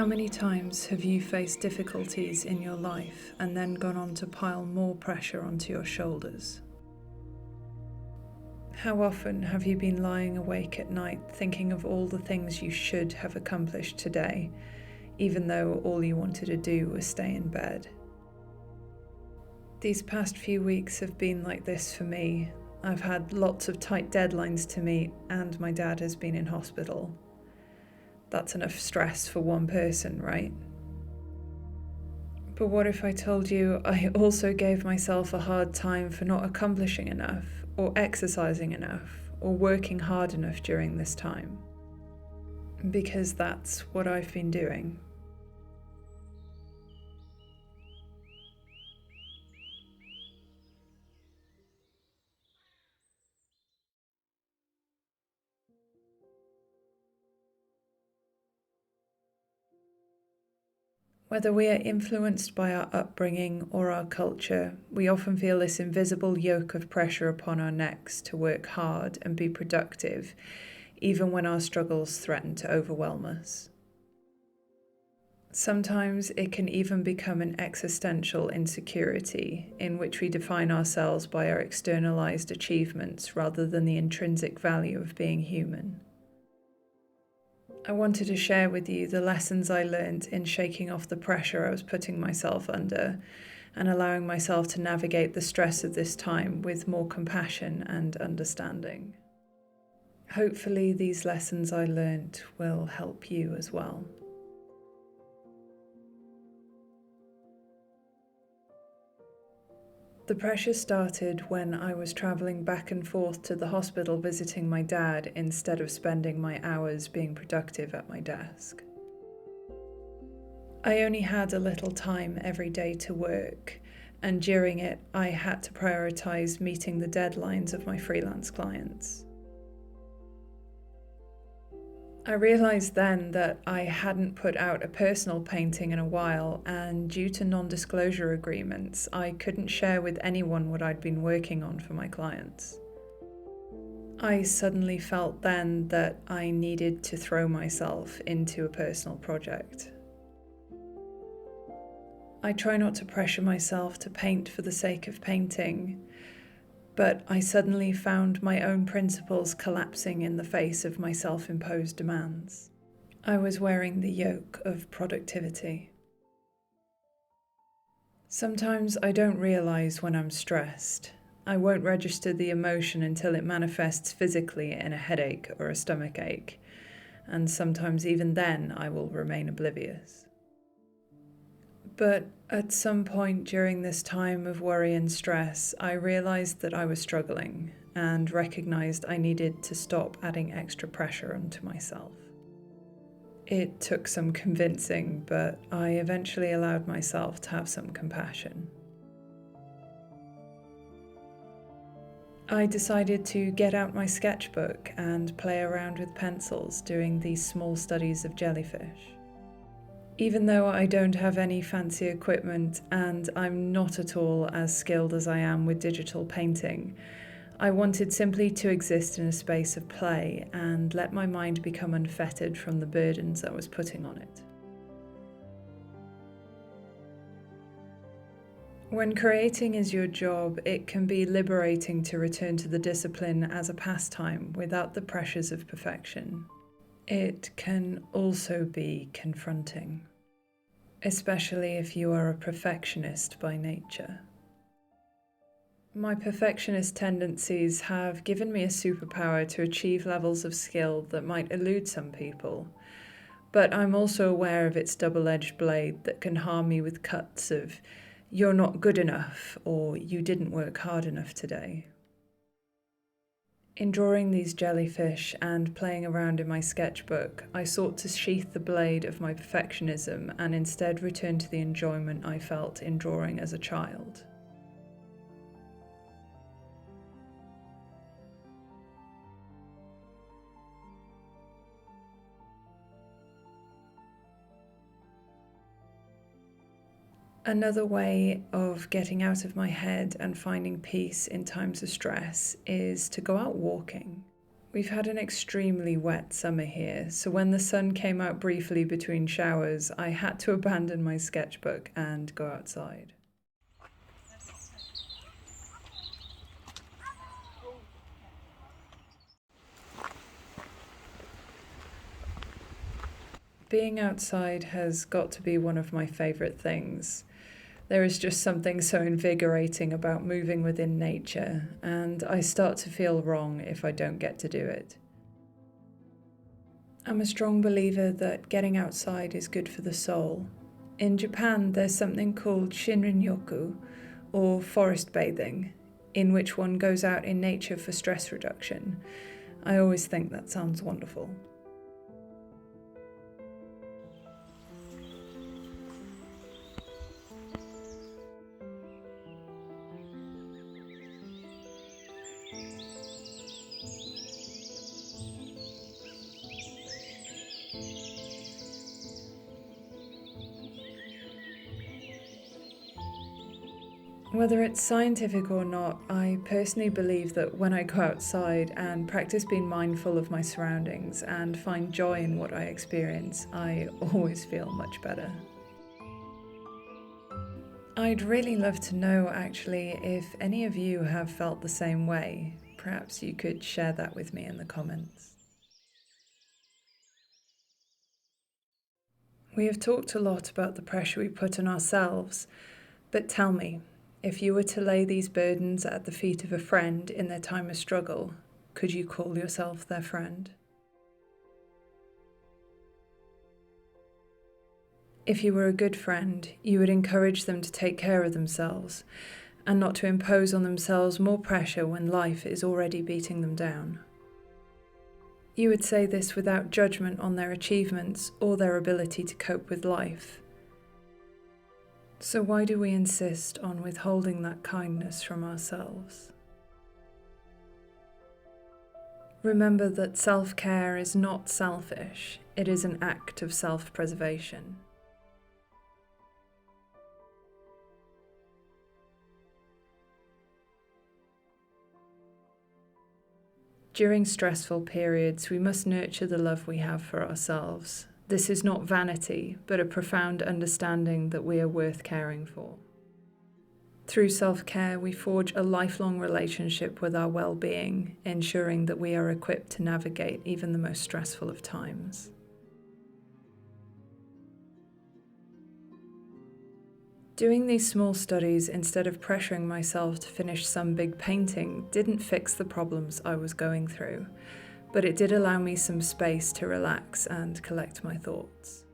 How many times have you faced difficulties in your life and then gone on to pile more pressure onto your shoulders? How often have you been lying awake at night thinking of all the things you should have accomplished today, even though all you wanted to do was stay in bed? These past few weeks have been like this for me. I've had lots of tight deadlines to meet, and my dad has been in hospital. That's enough stress for one person, right? But what if I told you I also gave myself a hard time for not accomplishing enough, or exercising enough, or working hard enough during this time? Because that's what I've been doing. Whether we are influenced by our upbringing or our culture, we often feel this invisible yoke of pressure upon our necks to work hard and be productive, even when our struggles threaten to overwhelm us. Sometimes it can even become an existential insecurity in which we define ourselves by our externalized achievements rather than the intrinsic value of being human. I wanted to share with you the lessons I learned in shaking off the pressure I was putting myself under and allowing myself to navigate the stress of this time with more compassion and understanding. Hopefully, these lessons I learned will help you as well. The pressure started when I was travelling back and forth to the hospital visiting my dad instead of spending my hours being productive at my desk. I only had a little time every day to work, and during it I had to prioritise meeting the deadlines of my freelance clients. I realised then that I hadn't put out a personal painting in a while, and due to non-disclosure agreements, I couldn't share with anyone what I'd been working on for my clients. I suddenly felt then that I needed to throw myself into a personal project. I try not to pressure myself to paint for the sake of painting, but I suddenly found my own principles collapsing in the face of my self-imposed demands. I was wearing the yoke of productivity. Sometimes I don't realise when I'm stressed. I won't register the emotion until it manifests physically in a headache or a stomach ache, and sometimes even then I will remain oblivious. But at some point during this time of worry and stress, I realised that I was struggling and recognised I needed to stop adding extra pressure onto myself. It took some convincing, but I eventually allowed myself to have some compassion. I decided to get out my sketchbook and play around with pencils, doing these small studies of jellyfish. Even though I don't have any fancy equipment and I'm not at all as skilled as I am with digital painting, I wanted simply to exist in a space of play and let my mind become unfettered from the burdens I was putting on it. When creating is your job, it can be liberating to return to the discipline as a pastime without the pressures of perfection. It can also be confronting, especially if you are a perfectionist by nature. My perfectionist tendencies have given me a superpower to achieve levels of skill that might elude some people, but I'm also aware of its double-edged blade that can harm me with cuts of "you're not good enough" or "you didn't work hard enough today." In drawing these jellyfish and playing around in my sketchbook, I sought to sheath the blade of my perfectionism and instead return to the enjoyment I felt in drawing as a child. Another way of getting out of my head and finding peace in times of stress is to go out walking. We've had an extremely wet summer here, so when the sun came out briefly between showers, I had to abandon my sketchbook and go outside. Being outside has got to be one of my favourite things. There is just something so invigorating about moving within nature, and I start to feel wrong if I don't get to do it. I'm a strong believer that getting outside is good for the soul. In Japan, there's something called Shinrin-yoku, or forest bathing, in which one goes out in nature for stress reduction. I always think that sounds wonderful. Whether it's scientific or not, I personally believe that when I go outside and practice being mindful of my surroundings and find joy in what I experience, I always feel much better. I'd really love to know actually if any of you have felt the same way. Perhaps you could share that with me in the comments. We have talked a lot about the pressure we put on ourselves, but tell me, if you were to lay these burdens at the feet of a friend in their time of struggle, could you call yourself their friend? If you were a good friend, you would encourage them to take care of themselves and not to impose on themselves more pressure when life is already beating them down. You would say this without judgment on their achievements or their ability to cope with life. So why do we insist on withholding that kindness from ourselves? Remember that self-care is not selfish, it is an act of self-preservation. During stressful periods, we must nurture the love we have for ourselves. This is not vanity, but a profound understanding that we are worth caring for. Through self-care, we forge a lifelong relationship with our well-being, ensuring that we are equipped to navigate even the most stressful of times. Doing these small studies instead of pressuring myself to finish some big painting didn't fix the problems I was going through, but it did allow me some space to relax and collect my thoughts.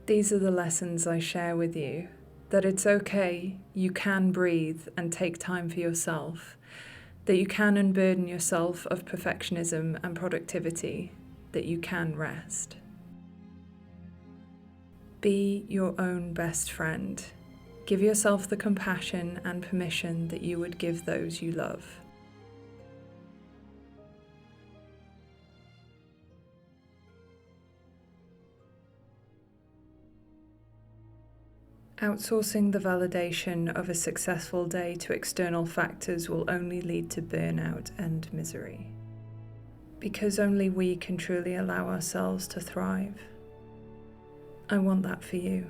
These are the lessons I share with you, that it's okay, you can breathe and take time for yourself, that you can unburden yourself of perfectionism and productivity, that you can rest. Be your own best friend. Give yourself the compassion and permission that you would give those you love. Outsourcing the validation of a successful day to external factors will only lead to burnout and misery. Because only we can truly allow ourselves to thrive. I want that for you,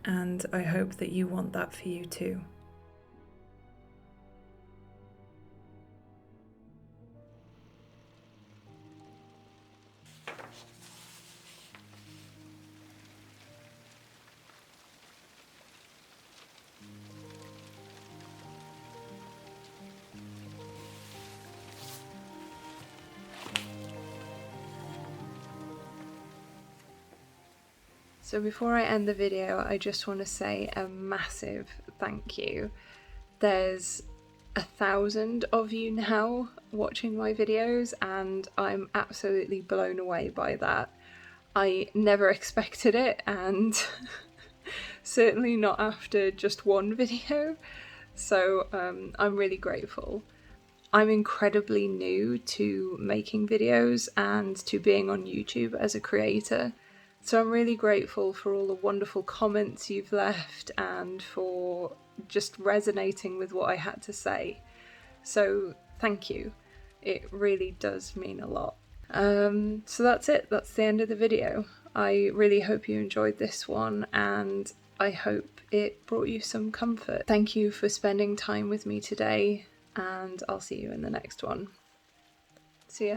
and I hope that you want that for you too. So before I end the video, I just want to say a massive thank you. There's 1,000 of you now watching my videos and I'm absolutely blown away by that. I never expected it, and certainly not after just one video, so I'm really grateful. I'm incredibly new to making videos and to being on YouTube as a creator. So I'm really grateful for all the wonderful comments you've left and for just resonating with what I had to say. So thank you. It really does mean a lot. So that's it. That's the end of the video. I really hope you enjoyed this one, and I hope it brought you some comfort. Thank you for spending time with me today, and I'll see you in the next one. See ya.